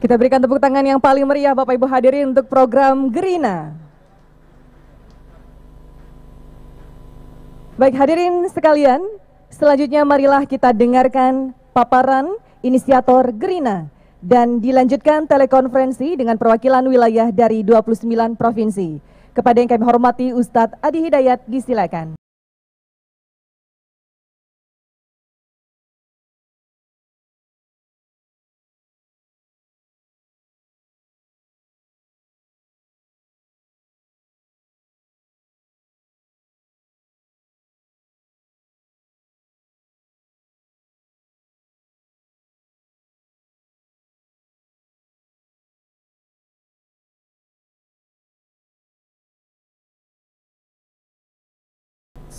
Kita berikan tepuk tangan yang paling meriah Bapak Ibu hadirin untuk program Gerina. Baik hadirin sekalian, selanjutnya marilah kita dengarkan paparan inisiator Gerina dan dilanjutkan telekonferensi dengan perwakilan wilayah dari 29 provinsi. Kepada yang kami hormati Ustadz Adi Hidayat, disilakan.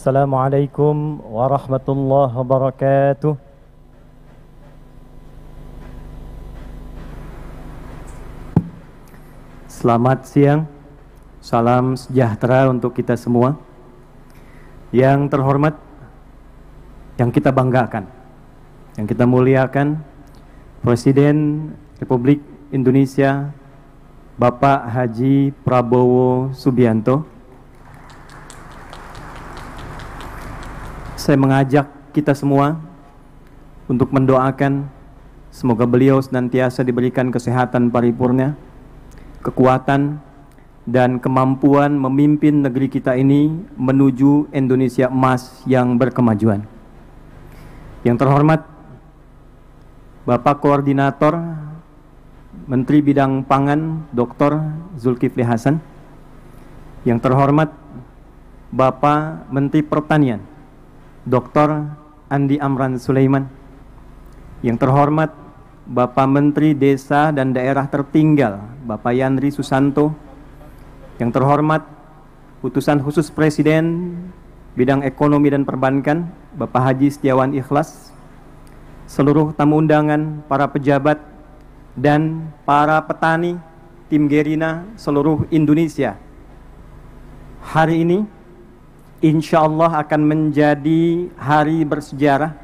Assalamualaikum warahmatullahi wabarakatuh. Selamat siang, salam sejahtera untuk kita semua. Yang terhormat, yang kita banggakan, yang kita muliakan, Presiden Republik Indonesia Bapak Haji Prabowo Subianto. Saya mengajak kita semua untuk mendoakan semoga beliau senantiasa diberikan kesehatan paripurna, kekuatan dan kemampuan memimpin negeri kita ini menuju Indonesia emas yang berkemajuan. Yang terhormat Bapak Koordinator Menteri Bidang Pangan Dr. Zulkifli Hasan. Yang terhormat Bapak Menteri Pertanian Dr. Andi Amran Sulaiman. Yang terhormat Bapak Menteri Desa dan Daerah Tertinggal Bapak Yandri Susanto. Yang terhormat Utusan Khusus Presiden Bidang Ekonomi dan Perbankan Bapak Haji Setiawan Ikhlas. Seluruh tamu undangan, para pejabat dan para petani tim Gerina seluruh Indonesia. Hari ini insya Allah akan menjadi hari bersejarah,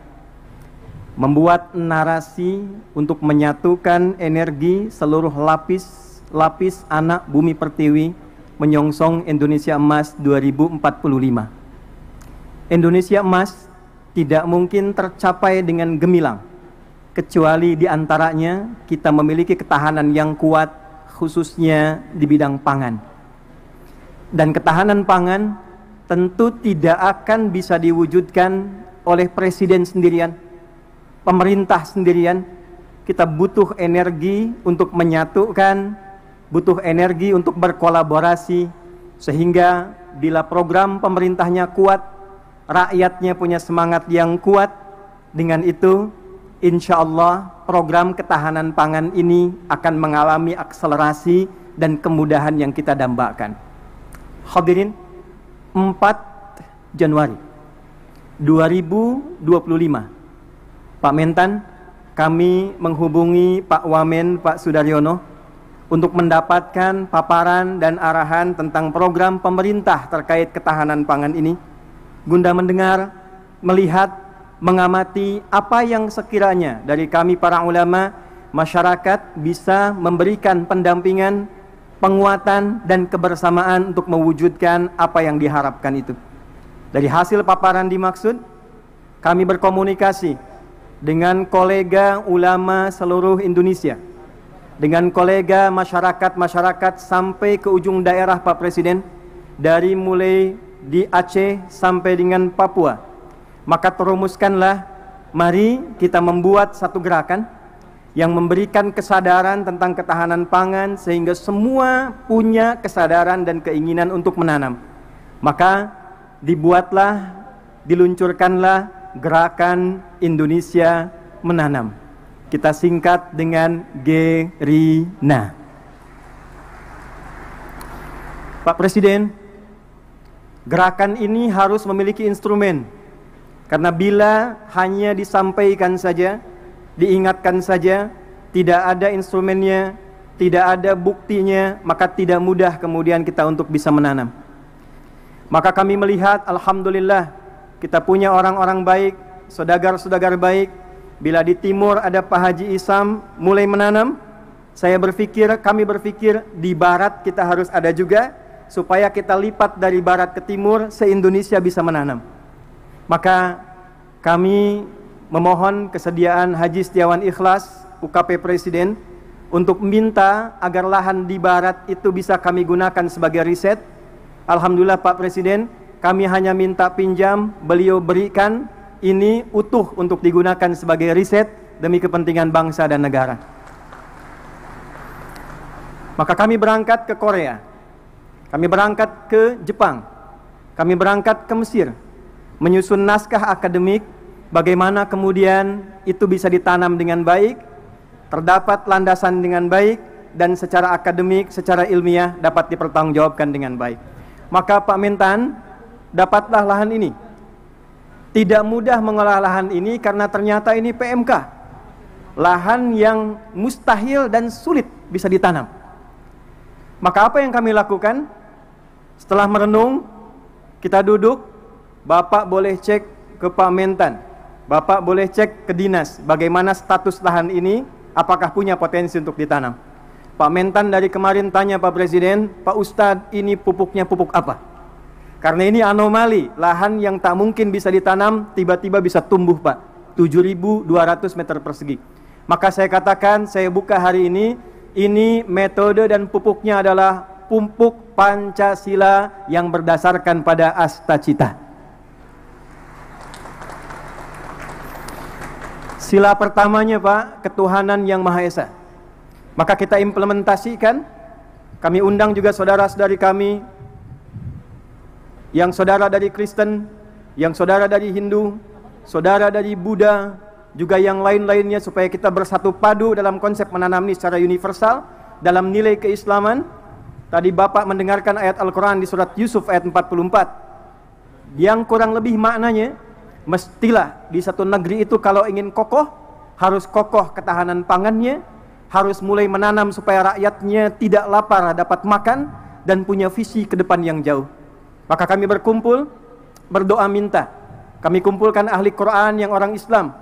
membuat narasi untuk menyatukan energi seluruh lapis anak bumi pertiwi menyongsong Indonesia Emas 2045. Indonesia Emas tidak mungkin tercapai dengan gemilang, kecuali diantaranya kita memiliki ketahanan yang kuat, khususnya di bidang pangan. Dan ketahanan pangan tentu tidak akan bisa diwujudkan oleh presiden sendirian, pemerintah sendirian. Kita butuh energi untuk menyatukan, butuh energi untuk berkolaborasi, sehingga bila program pemerintahnya kuat, rakyatnya punya semangat yang kuat, dengan itu insya Allah program ketahanan pangan ini akan mengalami akselerasi dan kemudahan yang kita dambakan. Hadirin, 4 Januari 2025 Pak Mentan, kami menghubungi Pak Wamen Pak Sudaryono untuk mendapatkan paparan dan arahan tentang program pemerintah terkait ketahanan pangan ini, guna mendengar, melihat, mengamati apa yang sekiranya dari kami para ulama masyarakat bisa memberikan pendampingan, penguatan dan kebersamaan untuk mewujudkan apa yang diharapkan itu. Dari hasil paparan dimaksud, kami berkomunikasi dengan kolega ulama seluruh Indonesia, dengan kolega masyarakat sampai ke ujung daerah Pak Presiden, dari mulai di Aceh sampai dengan Papua. Maka terumuskanlah, mari kita membuat satu gerakan yang memberikan kesadaran tentang ketahanan pangan sehingga semua punya kesadaran dan keinginan untuk menanam. Maka dibuatlah, diluncurkanlah gerakan Indonesia Menanam. Kita singkat dengan Gerina. Pak Presiden, gerakan ini harus memiliki instrumen, karena bila hanya disampaikan saja, diingatkan saja, tidak ada instrumennya, tidak ada buktinya, maka tidak mudah kemudian kita untuk bisa menanam. Maka kami melihat, alhamdulillah, kita punya orang-orang baik, saudagar-saudagar baik. Bila di timur ada Pak Haji Isam mulai menanam, kami berpikir di barat kita harus ada juga, supaya kita lipat dari barat ke timur, se-Indonesia bisa menanam. Maka kami memohon kesediaan Haji Setiawan Ikhlas, UKP Presiden, untuk minta agar lahan di barat itu bisa kami gunakan sebagai riset. Alhamdulillah Pak Presiden, kami hanya minta pinjam, beliau berikan ini utuh untuk digunakan sebagai riset demi kepentingan bangsa dan negara. Maka kami berangkat ke Korea, kami berangkat ke Jepang, kami berangkat ke Mesir, menyusun naskah akademik, bagaimana kemudian itu bisa ditanam dengan baik, terdapat landasan dengan baik, dan secara akademik, secara ilmiah dapat dipertanggungjawabkan dengan baik. Maka Pak Mentan, dapatlah lahan ini. Tidak mudah mengolah lahan ini karena ternyata ini PMK, lahan yang mustahil dan sulit bisa ditanam. Maka apa yang kami lakukan? Setelah merenung, kita duduk, Bapak boleh cek ke Pak Mentan, Bapak boleh cek ke dinas bagaimana status lahan ini, apakah punya potensi untuk ditanam. Pak Mentan dari kemarin tanya Pak Presiden, Pak Ustadz, ini pupuknya pupuk apa? Karena ini anomali, lahan yang tak mungkin bisa ditanam tiba-tiba bisa tumbuh Pak, 7.200 meter persegi. Maka saya katakan, saya buka hari ini metode dan pupuknya adalah pupuk Pancasila yang berdasarkan pada Astacita. Sila pertamanya Pak, ketuhanan yang Maha Esa. Maka kita implementasikan, kami undang juga saudara-saudari kami, yang saudara dari Kristen, yang saudara dari Hindu, saudara dari Buddha, juga yang lain-lainnya, supaya kita bersatu padu dalam konsep menanam ini secara universal, dalam nilai keislaman. Tadi Bapak mendengarkan ayat Al-Quran di surat Yusuf ayat 44, yang kurang lebih maknanya, mestilah di satu negeri itu kalau ingin kokoh, harus kokoh ketahanan pangannya, harus mulai menanam supaya rakyatnya tidak lapar dapat makan, dan punya visi ke depan yang jauh. Maka kami berkumpul, berdoa minta. Kami kumpulkan ahli Quran yang orang Islam.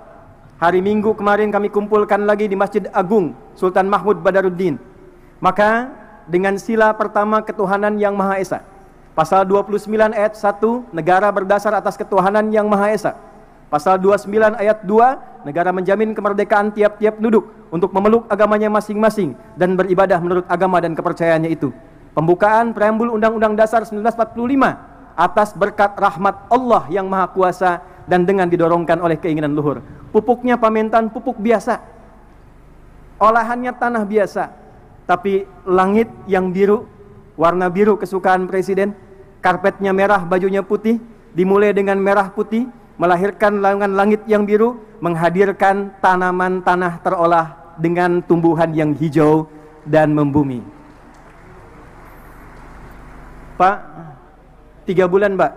Hari Minggu kemarin kami kumpulkan lagi di Masjid Agung Sultan Mahmud Badaruddin. Maka dengan sila pertama ketuhanan yang Maha Esa, pasal 29 ayat 1, negara berdasar atas ketuhanan yang Maha Esa. Pasal 29 ayat 2, negara menjamin kemerdekaan tiap-tiap penduduk untuk memeluk agamanya masing-masing dan beribadah menurut agama dan kepercayaannya itu. Pembukaan preambul Undang-Undang Dasar 1945 atas berkat rahmat Allah yang Maha Kuasa dan dengan didorongkan oleh keinginan luhur. Pupuknya Pak Mentan pupuk biasa, olahannya tanah biasa, tapi langit yang biru, warna biru kesukaan Presiden, karpetnya merah, bajunya putih, dimulai dengan merah putih, melahirkan langit yang biru, menghadirkan tanaman tanah terolah dengan tumbuhan yang hijau dan membumi. Pak, 3 bulan Pak,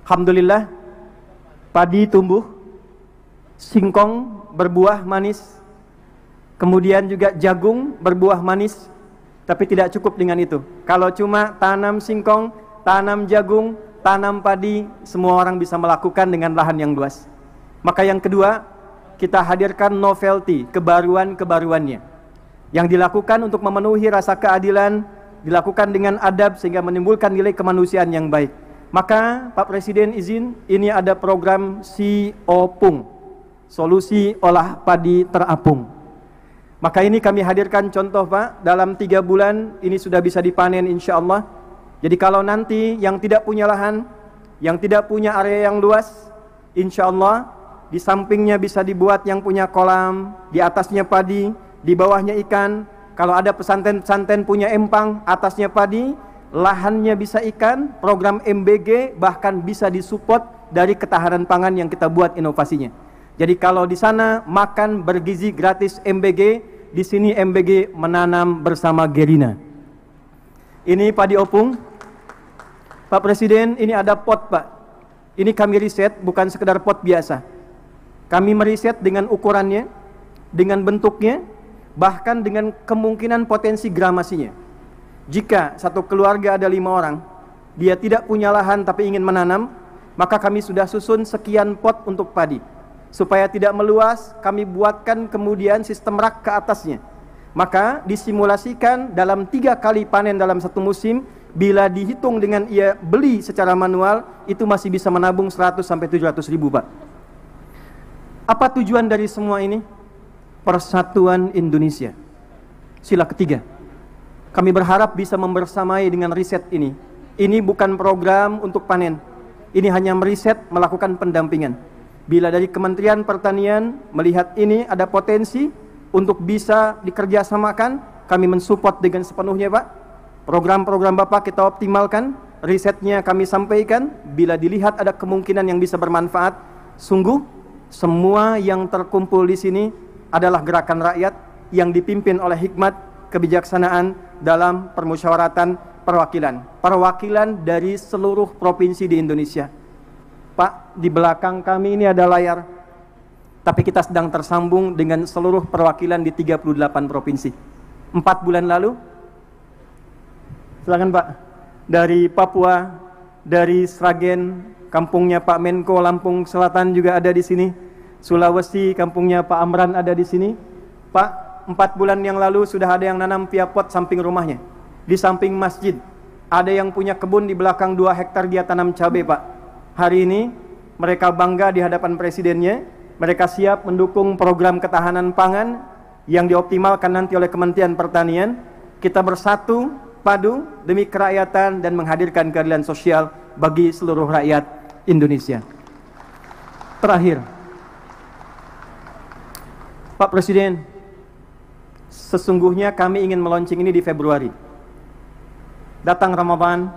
alhamdulillah padi tumbuh, singkong berbuah manis, kemudian juga jagung berbuah manis. Tapi tidak cukup dengan itu. Kalau cuma tanam singkong, tanam jagung, tanam padi, semua orang bisa melakukan dengan lahan yang luas. Maka yang kedua, kita hadirkan novelty, kebaruan-kebaruannya, yang dilakukan untuk memenuhi rasa keadilan, dilakukan dengan adab sehingga menimbulkan nilai kemanusiaan yang baik. Maka Pak Presiden izin, ini ada program SIOPUNG, Solusi Olah Padi Terapung. Maka ini kami hadirkan contoh Pak, dalam 3 bulan ini sudah bisa dipanen insya Allah. Jadi kalau nanti yang tidak punya lahan, yang tidak punya area yang luas, insya Allah di sampingnya bisa dibuat yang punya kolam, di atasnya padi, di bawahnya ikan. Kalau ada pesantren-pesantren punya empang, atasnya padi, lahannya bisa ikan, program MBG bahkan bisa disupport dari ketahanan pangan yang kita buat inovasinya. Jadi kalau di sana makan bergizi gratis MBG, di sini MBG menanam bersama Gerina. Ini padi opung. Pak Presiden, ini ada pot Pak. Ini kami riset, bukan sekedar pot biasa. Kami meriset dengan ukurannya, dengan bentuknya, bahkan dengan kemungkinan potensi gramasinya. Jika satu keluarga ada 5 orang, dia tidak punya lahan tapi ingin menanam, maka kami sudah susun sekian pot untuk padi. Supaya tidak meluas, kami buatkan kemudian sistem rak ke atasnya. Maka disimulasikan dalam 3 kali panen dalam satu musim, bila dihitung dengan ia beli secara manual, itu masih bisa menabung 100 sampai 700 ribu, Pak. Apa tujuan dari semua ini? Persatuan Indonesia. Sila ketiga, kami berharap bisa membersamai dengan riset ini. Ini bukan program untuk panen, ini hanya meriset, melakukan pendampingan. Bila dari Kementerian Pertanian melihat ini ada potensi untuk bisa dikerjasamakan, kami mensupport dengan sepenuhnya, Pak. Program-program Bapak kita optimalkan, risetnya kami sampaikan. Bila dilihat ada kemungkinan yang bisa bermanfaat, sungguh semua yang terkumpul di sini adalah gerakan rakyat yang dipimpin oleh hikmat kebijaksanaan dalam permusyawaratan perwakilan dari seluruh provinsi di Indonesia. Pak, di belakang kami ini ada layar, tapi kita sedang tersambung dengan seluruh perwakilan di 38 provinsi. 4 bulan lalu, silakan Pak, dari Papua, dari Sragen, kampungnya Pak Menko, Lampung Selatan juga ada di sini. Sulawesi, kampungnya Pak Amran ada di sini. Pak, 4 bulan yang lalu sudah ada yang nanam piapot samping rumahnya, di samping masjid. Ada yang punya kebun di belakang 2 hektar dia tanam cabai, Pak. Hari ini mereka bangga di hadapan presidennya. Mereka siap mendukung program ketahanan pangan yang dioptimalkan nanti oleh Kementerian Pertanian. Kita bersatu padu demi kerakyatan dan menghadirkan keadilan sosial bagi seluruh rakyat Indonesia. Terakhir, Pak Presiden, sesungguhnya kami ingin meluncing ini di Februari. Datang Ramadan,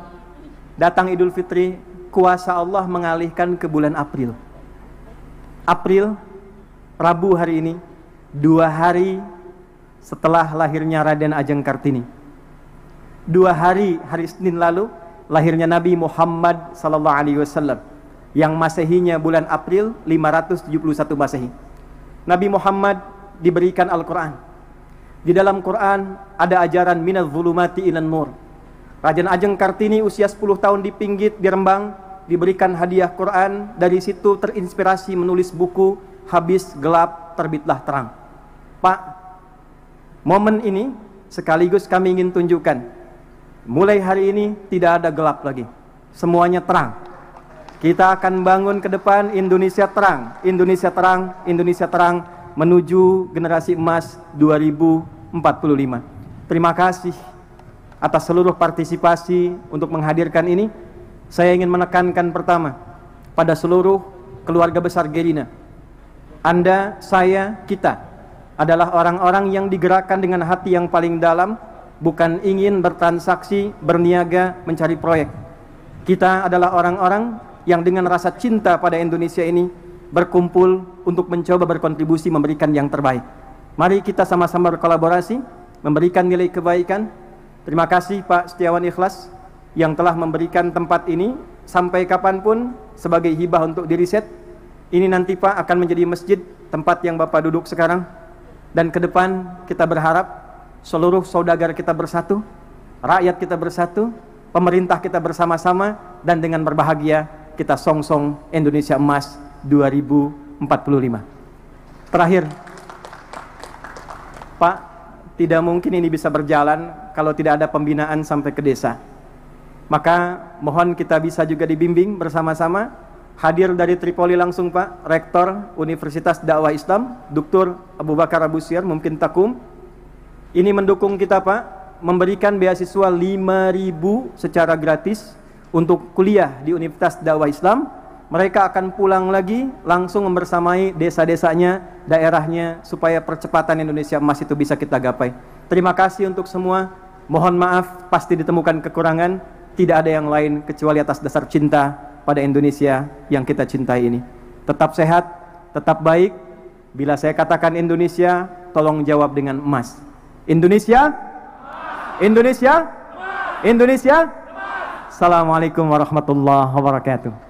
datang Idul Fitri, kuasa Allah mengalihkan ke bulan April. Rabu hari ini, 2 hari setelah lahirnya Raden Ajeng Kartini. 2 hari, hari Senin lalu, lahirnya Nabi Muhammad SAW, yang Masehinya bulan April 571 Masehi. Nabi Muhammad diberikan Al-Quran. Di dalam Quran ada ajaran minadz zulumati ilan nur. Raden Ajeng Kartini usia 10 tahun di Pinggit, di Rembang, diberikan hadiah Quran. Dari situ terinspirasi menulis buku Habis Gelap Terbitlah Terang. Pak, momen ini sekaligus kami ingin tunjukkan, mulai hari ini tidak ada gelap lagi, semuanya terang. Kita akan bangun ke depan Indonesia terang, Indonesia terang, Indonesia terang, menuju generasi emas 2045. Terima kasih atas seluruh partisipasi untuk menghadirkan ini. Saya ingin menekankan pertama pada seluruh keluarga besar Gerina. Anda, saya, kita adalah orang-orang yang digerakkan dengan hati yang paling dalam, bukan ingin bertransaksi, berniaga, mencari proyek. Kita adalah orang-orang yang dengan rasa cinta pada Indonesia ini berkumpul untuk mencoba berkontribusi memberikan yang terbaik. Mari kita sama-sama berkolaborasi, memberikan nilai kebaikan. Terima kasih Pak Setiawan Ikhlas yang telah memberikan tempat ini sampai kapanpun sebagai hibah untuk diriset. Ini nanti Pak akan menjadi masjid, tempat yang Bapak duduk sekarang. Dan ke depan kita berharap seluruh saudagar kita bersatu, rakyat kita bersatu, pemerintah kita bersama-sama, dan dengan berbahagia kita songsong Indonesia Emas 2045. Terakhir, Pak, tidak mungkin ini bisa berjalan kalau tidak ada pembinaan sampai ke desa. Maka mohon kita bisa juga dibimbing bersama-sama. Hadir dari Tripoli langsung Pak, Rektor Universitas Dakwah Islam, Dr. Abu Bakar Abu Syir, mungkin Takum. Ini mendukung kita Pak, memberikan beasiswa 5.000 secara gratis untuk kuliah di Universitas Dakwah Islam. Mereka akan pulang lagi langsung membersamai desa-desanya, daerahnya, supaya percepatan Indonesia Emas itu bisa kita gapai. Terima kasih untuk semua. Mohon maaf pasti ditemukan kekurangan. Tidak ada yang lain kecuali atas dasar cinta pada Indonesia yang kita cintai ini. Tetap sehat, tetap baik. Bila saya katakan Indonesia, tolong jawab dengan emas. Indonesia? Indonesia? Indonesia? Assalamualaikum warahmatullahi wabarakatuh.